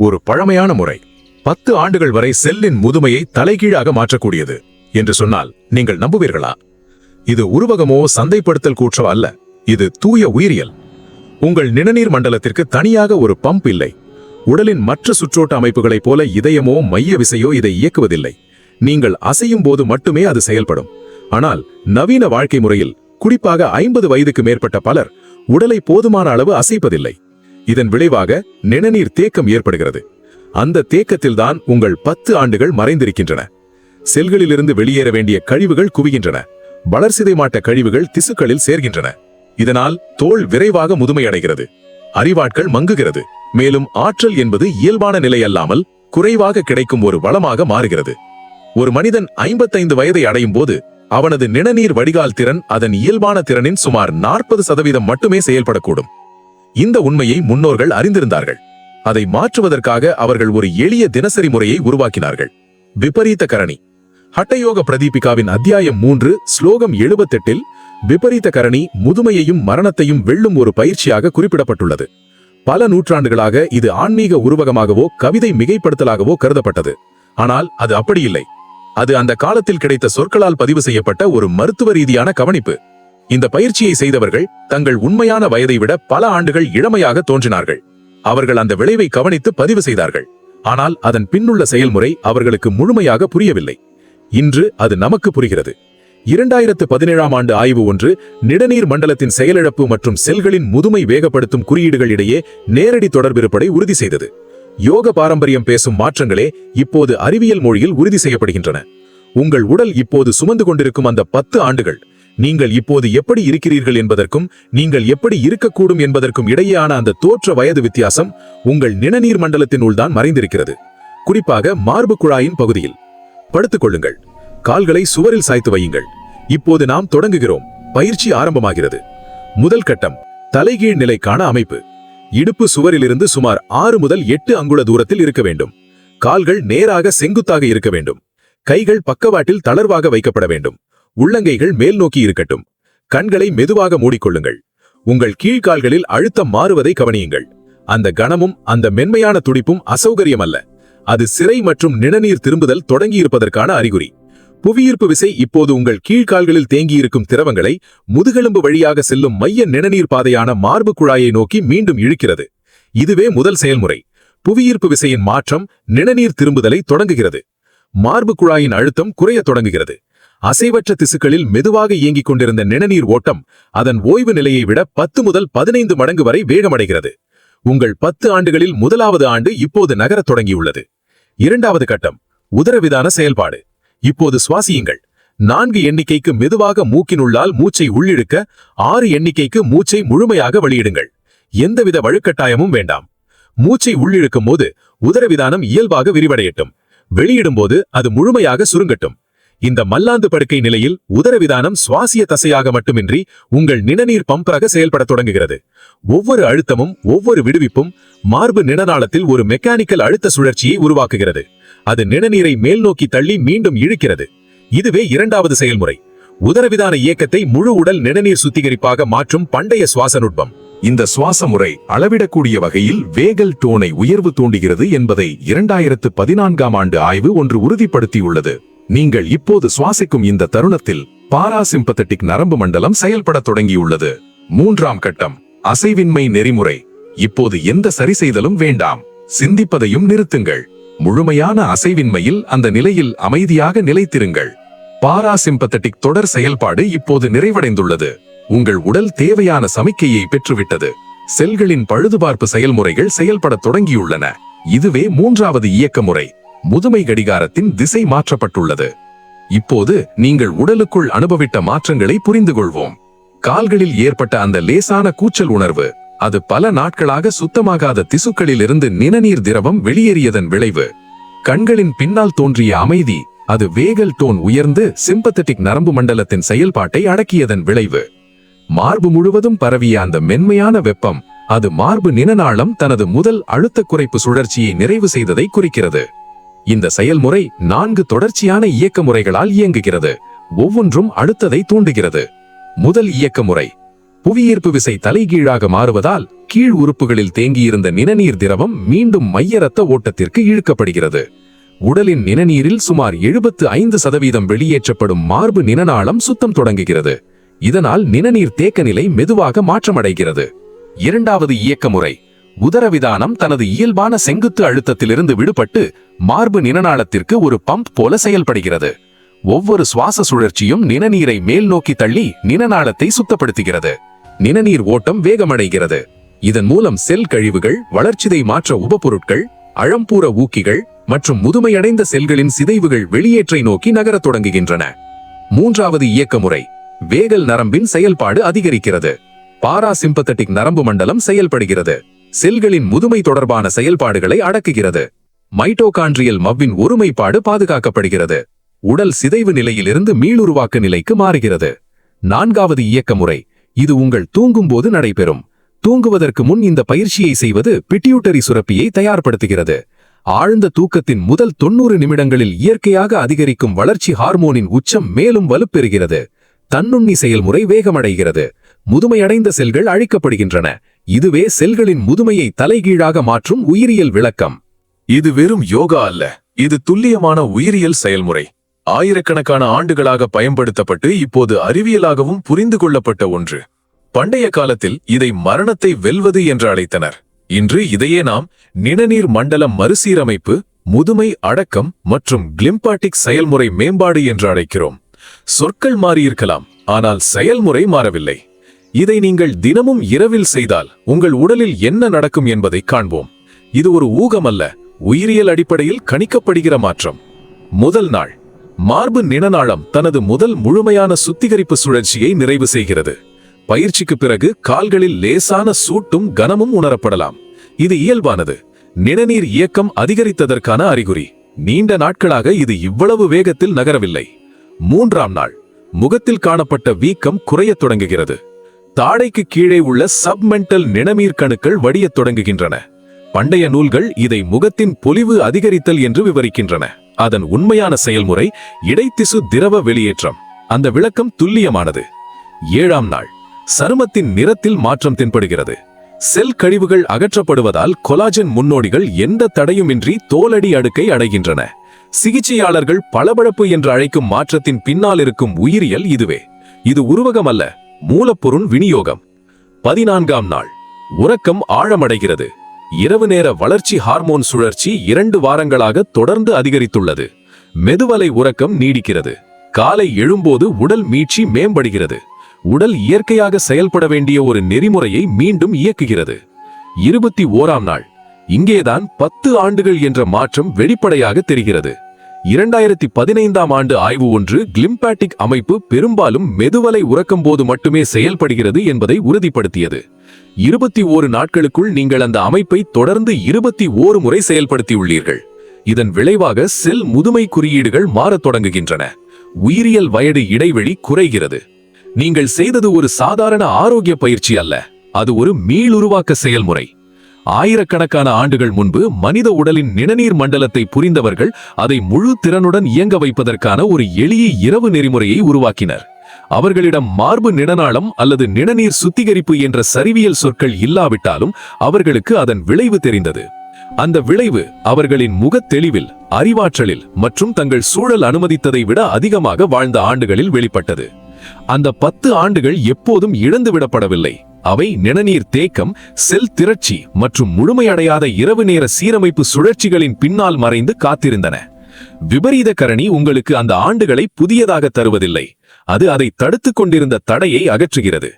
ஒரு பழமையான முறை. 10 ஆண்டுகள் வரை செல்லின் முதுமையை தலைகீழாக மாற்றக்கூடியது என்று சொன்னால் நீங்கள் நம்புவீர்களா? இது உருவகமோ சந்தைப்படுத்தல் கூற்றோ அல்ல. இது தூய உயிரியல். உங்கள் நிணநீர் மண்டலத்திற்கு தனியாக ஒரு பம்ப் இல்லை. உடலின் மற்ற சுற்றோட்ட அமைப்புகளைப் போல இதயமோ மைய விசையோ இதை இயக்குவதில்லை. நீங்கள் அசையும் போது மட்டுமே அது செயல்படும். ஆனால் நவீன வாழ்க்கை முறையில், குறிப்பாக 50 வயதுக்கு மேற்பட்ட பலர் உடலை போதுமான அளவு அசைப்பதில்லை. இதன் விளைவாக நிணநீர் தேக்கம் ஏற்படுகிறது. அந்த தேக்கத்தில்தான் உங்கள் 10 ஆண்டுகள் மறைந்திருக்கின்றன. செல்களிலிருந்து வெளியேற வேண்டிய கழிவுகள் குவிகின்றன. வளர்சிதை மாட்ட கழிவுகள் திசுக்களில் சேர்கின்றன. இதனால் தோல் விரைவாக முதுமையடைகிறது. அறிவாட்கள் மங்குகிறது. மேலும் ஆற்றல் என்பது இயல்பான நிலை அல்லாமல் குறைவாக கிடைக்கும் ஒரு வளமாக மாறுகிறது. ஒரு மனிதன் 55 வயதை அடையும் போது அவனது நிணநீர் வடிகால் திறன் அதன் இயல்பான திறனின் சுமார் 40% மட்டுமே செயல்படக்கூடும். இந்த உண்மையை முன்னோர்கள் அறிந்திருந்தார்கள். அதை மாற்றுவதற்காக அவர்கள் ஒரு எளிய தினசரி முறையை உருவாக்கினார்கள். விபரீத கரணி. ஹட்டயோக பிரதீபிகாவின் அத்தியாயம் 3 ஸ்லோகம் 78இல் விபரீத கரணி முதுமையையும் மரணத்தையும் வெல்லும் ஒரு பயிற்சியாக குறிப்பிடப்பட்டுள்ளது. பல நூற்றாண்டுகளாக இது ஆன்மீக உருவகமாகவோ கவிதை மிகைப்படுத்தலாகவோ கருதப்பட்டது. ஆனால் அது அப்படியில்லை. அது அந்த காலத்தில் கிடைத்த சொற்களால் பதிவு செய்யப்பட்ட ஒரு மருத்துவ ரீதியான கவனிப்பு. இந்த பயிற்சியை செய்தவர்கள் தங்கள் உண்மையான வயதை விட பல ஆண்டுகள் இளமையாக தோன்றினார்கள். அவர்கள் அந்த விளைவை கவனித்து பதிவு செய்தார்கள். ஆனால் அதன் பின்னுள்ள செயல்முறை அவர்களுக்கு முழுமையாக புரியவில்லை. இன்று அது நமக்கு புரிகிறது. 2017ஆம் ஆண்டு ஆய்வு ஒன்று நிணநீர் மண்டலத்தின் செயலிழப்பு மற்றும் செல்களின் முதுமை வேகப்படுத்தும் குறியீடுகள் இடையே நேரடி தொடர்பிருப்பதை உறுதி செய்தது. யோக பாரம்பரியம் பேசும் மாற்றங்களே இப்போது அறிவியல் மொழியில் உறுதி செய்யப்படுகின்றன. உங்கள் உடல் இப்போது சுமந்து கொண்டிருக்கும் அந்த 10 ஆண்டுகள் நீங்கள் இப்போது எப்படி இருக்கிறீர்கள் என்பதற்கும் நீங்கள் எப்படி இருக்கக்கூடும் என்பதற்கும் இடையேயான அந்த தோற்ற வயது வித்தியாசம் உங்கள் நிணநீர் மண்டலத்தின் உள்தான் மறைந்திருக்கிறது. குறிப்பாக மார்பு குழாயின் பகுதியில். படுத்துக் கொள்ளுங்கள். கால்களை சுவரில் சாய்த்து வையுங்கள். இப்போது நாம் தொடங்குகிறோம். பயிற்சி ஆரம்பமாகிறது. முதல் கட்டம் தலைகீழ் நிலைக்கான அமைப்பு. இடுப்பு சுவரிலிருந்து சுமார் 6 முதல் 8 அங்குல தூரத்தில் இருக்க வேண்டும். கால்கள் நேராக செங்குத்தாக இருக்க வேண்டும். கைகள் பக்கவாட்டில் தளர்வாக வைக்கப்பட வேண்டும். உள்ளங்கைகள் மேல் நோக்கி இருக்கட்டும். கண்களை மெதுவாக மூடிக்கொள்ளுங்கள். உங்கள் கீழ்கால்களில் அழுத்தம் மாறுவதை கவனியுங்கள். அந்த கணமும் அந்த மென்மையான துடிப்பும் அசௌகரியம் அல்ல. அது சிரை மற்றும் நிணநீர் திரும்புதல் தொடங்கியிருப்பதற்கான அறிகுறி. புவியீர்ப்பு விசை இப்போது உங்கள் கீழ்கால்களில் தேங்கியிருக்கும் திரவங்களை முதுகெலும்பு வழியாக செல்லும் மைய நிணநீர் பாதையான மார்பு குழாயை நோக்கி மீண்டும் இழுக்கிறது. இதுவே முதல் செயல்முறை. புவியீர்ப்பு விசையின் மாற்றம் நிணநீர் திரும்புதலை தொடங்குகிறது. மார்பு குழாயின் அழுத்தம் குறைய தொடங்குகிறது. அசைவற்ற திசுக்களில் மெதுவாக இயங்கிக் கொண்டிருந்த நிணநீர் ஓட்டம் அதன் ஓய்வு நிலையை விட 10 முதல் 15 மடங்கு வரை வேகமடைகிறது. உங்கள் 10 ஆண்டுகளில் முதலாவது ஆண்டு இப்போது நகரத் தொடங்கியுள்ளது. இரண்டாவது கட்டம் உதரவிதான செயல்பாடு. இப்போது சுவாசியுங்கள். 4 எண்ணிக்கைக்கு மெதுவாக மூக்கினுள்ளால் மூச்சை உள்ளிழுக்க, 6 எண்ணிக்கைக்கு மூச்சை முழுமையாக வெளியிடுங்கள். எந்தவித வழுக்கட்டாயமும் வேண்டாம். மூச்சை உள்ளிழுக்கும் போது உதரவிதானம் இயல்பாக விரிவடையட்டும். வெளியிடும் போது அது முழுமையாக சுருங்கட்டும். இந்த மல்லாந்து படுக்கை நிலையில் உதரவிதானம் சுவாசிய தசையாக மட்டுமின்றி உங்கள் நிணநீர் பம்பராக செயல்பட தொடங்குகிறது. ஒவ்வொரு அழுத்தமும் ஒவ்வொரு விடுவிப்பும் மார்பு நிணநாளத்தில் ஒரு மெக்கானிக்கல் அழுத்த சுழற்சியை உருவாக்குகிறது. அது நிணநீரை மேல் நோக்கி தள்ளி மீண்டும் இழுக்கிறது. இதுவே இரண்டாவது செயல்முறை. உதரவிதான இயக்கத்தை முழு உடல் நிணநீர் சுத்திகரிப்பாக மாற்றும் பண்டைய சுவாச நுட்பம். இந்த சுவாச முறை அளவிடக்கூடிய வகையில் வேகல் டோனை உயர்வு தூண்டுகிறது என்பதை 2014ஆம் ஆண்டு ஆய்வு ஒன்று உறுதிப்படுத்தியுள்ளது. நீங்கள் இப்போது சுவாசிக்கும் இந்த தருணத்தில் பாராசிம்பத்தட்டிக் நரம்பு மண்டலம் செயல்பட தொடங்கியுள்ளது. மூன்றாம் கட்டம் அசைவின்மை நெறிமுறை. இப்போது எந்த சரி செய்தலும் வேண்டாம். சிந்திப்பதையும் நிறுத்துங்கள். முழுமையான அசைவின்மையில் அந்த நிலையில் அமைதியாக நிலைத்திருங்கள். பாராசிம்பத்தட்டிக் தொடர் செயல்பாடு இப்போது நிறைவடைந்துள்ளது. உங்கள் உடல் தேவையான சமிக்கையை பெற்றுவிட்டது. செல்களின் பழுதுபார்ப்பு செயல்முறைகள் செயல்பட தொடங்கியுள்ளன. இதுவே மூன்றாவது இயக்க முறை. முதுமை கடிகாரத்தின் திசை மாற்றப்பட்டுள்ளது. இப்போது நீங்கள் உடலுக்குள் அனுபவித்த மாற்றங்களை புரிந்து கொள்வோம். கால்களில் ஏற்பட்ட அந்த லேசான கூச்சல் உணர்வு, அது பல நாட்களாக சுத்தமாகாத திசுக்களில் இருந்து நிணநீர் திரவம் வெளியேறியதன் விளைவு. கண்களின் பின்னால் தோன்றிய அமைதி, அது வேகல் டோன் உயர்ந்து சிம்பத்தட்டிக் நரம்பு மண்டலத்தின் செயல்பாட்டை அடக்கியதன் விளைவு. மார்பு முழுவதும் பரவிய அந்த மென்மையான வெப்பம், அது மார்பு நிணநாளம் தனது முதல் அழுத்த குறைப்பு சுழற்சியை நிறைவு செய்ததை குறிக்கிறது. இந்த செயல்முறை 4 தொடர்ச்சியான இயக்க முறைகளால் இயங்குகிறது. ஒவ்வொன்றும் அடுத்ததை தூண்டுகிறது. முதல் இயக்க முறை புவியீர்ப்பு விசை தலைகீழாக மாறுவதால் கீழ் உறுப்புகளில் தேங்கியிருந்த நிணநீர் திரவம் மீண்டும் மைய இரத்த ஓட்டத்திற்கு இழுக்கப்படுகிறது. உடலின் நிணநீரில் சுமார் 75% வெளியேற்றப்படும் மார்பு நிணநாளம் சுத்தம் தொடங்குகிறது. இதனால் நிணநீர் தேக்க நிலை மெதுவாக மாற்றமடைகிறது. இரண்டாவது இயக்க முறை. உதரவிதானம் தனது இயல்பான செங்குத்து அழுத்தத்திலிருந்து விடுபட்டு மார்பு நிணநாளத்திற்கு ஒரு பம்ப் போல செயல்படுகிறது. ஒவ்வொரு சுவாச சுழற்சியும் நிணநீரை மேல் நோக்கி தள்ளி நிணநாளத்தை சுத்தப்படுத்துகிறது. நிணநீர் ஓட்டம் வேகமடைகிறது. இதன் மூலம் செல் கழிவுகள், வளர்ச்சிதை மாற்ற உபபொருட்கள், அழம்பூர ஊக்கிகள் மற்றும் முதுமையடைந்த செல்களின் சிதைவுகள் வெளியேற்றை நோக்கி நகரத் தொடங்குகின்றன. மூன்றாவது இயக்க முறை. வேகல் நரம்பின் செயல்பாடு அதிகரிக்கிறது. பாராசிம்பத்தட்டிக் நரம்பு மண்டலம் செயல்படுகிறது. செல்களின் முதுமை தொடர்பான செயல்பாடுகளை அடக்குகிறது. மைட்டோகாண்ட்ரியல் மவ்வின் ஒருமைப்பாடு பாதுகாக்கப்படுகிறது. உடல் சிதைவு நிலையிலிருந்து மீளுருவாக்க நிலைக்கு மாறுகிறது. நான்காவது இயக்க முறை. இது உங்கள் தூங்கும்போது நடைபெறும். தூங்குவதற்கு முன் இந்த பயிற்சியை செய்வது பிட்யூட்டரி சுரப்பியை தயார்படுத்துகிறது. ஆழ்ந்த தூக்கத்தின் முதல் 90 நிமிடங்களில் இயற்கையாக அதிகரிக்கும் வளர்ச்சி ஹார்மோனின் உச்சம் மேலும் வலுப்பெறுகிறது. தன்னுண்ணி செயல்முறை வேகமடைகிறது. முதுமையடைந்த செல்கள் அழிக்கப்படுகின்றன. இதுவே செல்களின் முதுமையை தலைகீழாக மாற்றும் உயிரியல் விளக்கம். இது வெறும் யோகா அல்ல, இது துல்லியமான உயிரியல் செயல்முறை. ஆயிரக்கணக்கான ஆண்டுகளாக பயன்படுத்தப்பட்டு இப்போது அறிவியலாகவும் புரிந்து கொள்ளப்பட்ட ஒன்று. பண்டைய காலத்தில் இதை மரணத்தை வெல்வது என்று அழைத்தனர். இன்று இதையே நாம் நிணநீர் மண்டல மறுசீரமைப்பு, முதுமை அடக்கம் மற்றும் கிளிம்பாட்டிக் செயல்முறை மேம்பாடு என்று அழைக்கிறோம். சொற்கள் மாறியிருக்கலாம், ஆனால் செயல்முறை மாறவில்லை. இதை நீங்கள் தினமும் இரவில் செய்தால் உங்கள் உடலில் என்ன நடக்கும் என்பதை காண்போம். இது ஒரு ஊகம் அல்ல, உயிரியல் அடிப்படையில் கணிக்கப்படுகிற மாற்றம். முதல் நாள். மார்பு நிணநாளம் தனது முதல் முழுமையான சுத்திகரிப்பு சுழற்சியை நிறைவு செய்கிறது. பயிற்சிக்கு பிறகு கால்களில் லேசான சூட்டும் கனமும் உணரப்படலாம். இது இயல்பானது. நிணநீர் இயக்கம் அதிகரித்ததற்கான அறிகுறி. நீண்ட நாட்களாக இது இவ்வளவு வேகத்தில் நகரவில்லை. மூன்றாம் நாள். முகத்தில் காணப்பட்ட வீக்கம் குறையத் தொடங்குகிறது. தாடைக்கு கீழே உள்ள சப்மெண்டல் நிணநீர் கணுக்கள் வடியத் தொடங்குகின்றன. பண்டைய நூல்கள் இதை முகத்தின் பொலிவு அதிகரித்தல் என்று விவரிக்கின்றன. அதன் உண்மையான செயல்முறை இடைத்திசு திரவ வெளியேற்றம். அந்த விளக்கம் துல்லியமானது. ஏழாம் நாள். சருமத்தின் நிறத்தில் மாற்றம் தென்படுகிறது. செல் கழிவுகள் அகற்றப்படுவதால் கொலாஜன் முன்னோடிகள் எந்த தடையுமின்றி தோலடி அடுக்கை அடைகின்றன. சிகிச்சையாளர்கள் பளபளப்பு என்று அழைக்கும் மாற்றத்தின் பின்னால் இருக்கும் உயிரியல் இதுவே. இது உருவகம் அல்ல, மூலப்பொருள் விநியோகம். 14ஆம் நாள். உறக்கம் ஆழமடைகிறது. இரவு நேர வளர்ச்சி ஹார்மோன் சுழற்சி 2 வாரங்களாக தொடர்ந்து அதிகரித்துள்ளது. மெதுவலை உறக்கம் நீடிக்கிறது. காலை எழும்போது உடல் மீட்சி மேம்படுகிறது. உடல் இயற்கையாக செயல்பட வேண்டிய ஒரு நெறிமுறையை மீண்டும் இயக்குகிறது. 21ஆம் நாள். இங்கேதான் 10 ஆண்டுகள் என்ற மாற்றம் வெளிப்படையாக தெரிகிறது. 2015ஆம் ஆண்டு ஆய்வு ஒன்று கிளிம்பாட்டிக் அமைப்பு பெரும்பாலும் மெதுவலை உறக்கும் போது மட்டுமே செயல்படுகிறது என்பதை உறுதிப்படுத்தியது. 21 நாட்களுக்குள் நீங்கள் அந்த அமைப்பை தொடர்ந்து 21 முறை செயல்படுத்தியுள்ளீர்கள். இதன் விளைவாக செல் முதுமை குறியீடுகள் மாறத் தொடங்குகின்றன. உயிரியல் வயது இடைவெளி குறைகிறது. நீங்கள் செய்தது ஒரு சாதாரண ஆரோக்கிய பயிற்சி அல்ல, அது ஒரு மீளுருவாக்க செயல்முறை. ஆயிரக்கணக்கான ஆண்டுகள் முன்பு மனித உடலின் நிணநீர் மண்டலத்தை புரிந்தவர்கள் அதை முழு திறனுடன் இயங்க வைப்பதற்கான ஒரு எளிய இரவு நெறிமுறையை உருவாக்கினர். அவர்களிடம் மார்பு நிணநாளம் அல்லது நிணநீர் சுத்திகரிப்பு என்ற சரிவியல் சொற்கள் இல்லாவிட்டாலும் அவர்களுக்கு அதன் விளைவு தெரிந்தது. அந்த விளைவு அவர்களின் முகத் தெளிவில், அறிவாற்றலில் மற்றும் தங்கள் சூழல் அனுமதித்ததை விட அதிகமாக வாழ்ந்த ஆண்டுகளில் வெளிப்பட்டது. அந்த 10 ஆண்டுகள் எப்போதும் இழந்துவிடப்படவில்லை. அவை நிணநீர் தேக்கம், செல் திரட்சி மற்றும் முழுமையடையாத இரவு நேர சீரமைப்பு சுழற்சிகளின் பின்னால் மறைந்து காத்திருந்தன. விபரீத கரணி உங்களுக்கு அந்த ஆண்டுகளை புதியதாக தருவதில்லை, அது அதை தடுத்துக் கொண்டிருந்த தடையை அகற்றுகிறது.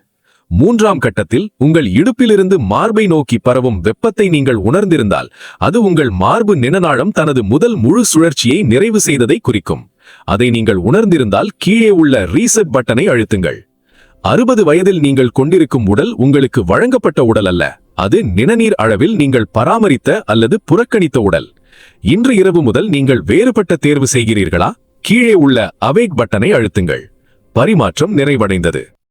3ஆம் கட்டத்தில் உங்கள் இடுப்பிலிருந்து மார்பை நோக்கி பரவும் வெப்பத்தை நீங்கள் உணர்ந்திருந்தால் அது உங்கள் மார்பு நிணநாளம் தனது முதல் முழு சுழற்சியை நிறைவு செய்ததை குறிக்கும். அதை நீங்கள் உணர்ந்திருந்தால் கீழே உள்ள ரீசெட் பட்டனை அழுத்துங்கள். 60 வயதில் நீங்கள் கொண்டிருக்கும் உடல் உங்களுக்கு வழங்கப்பட்ட உடல் அல்ல, அது நிணநீர் அளவில் நீங்கள் பராமரித்த அல்லது புறக்கணித்த உடல். இன்று இரவு முதல் நீங்கள் வேறுபட்ட தேர்வு செய்கிறீர்களா? கீழே உள்ள அவேக் பட்டனை அழுத்துங்கள். பரிமாற்றம் நிறைவடைந்தது.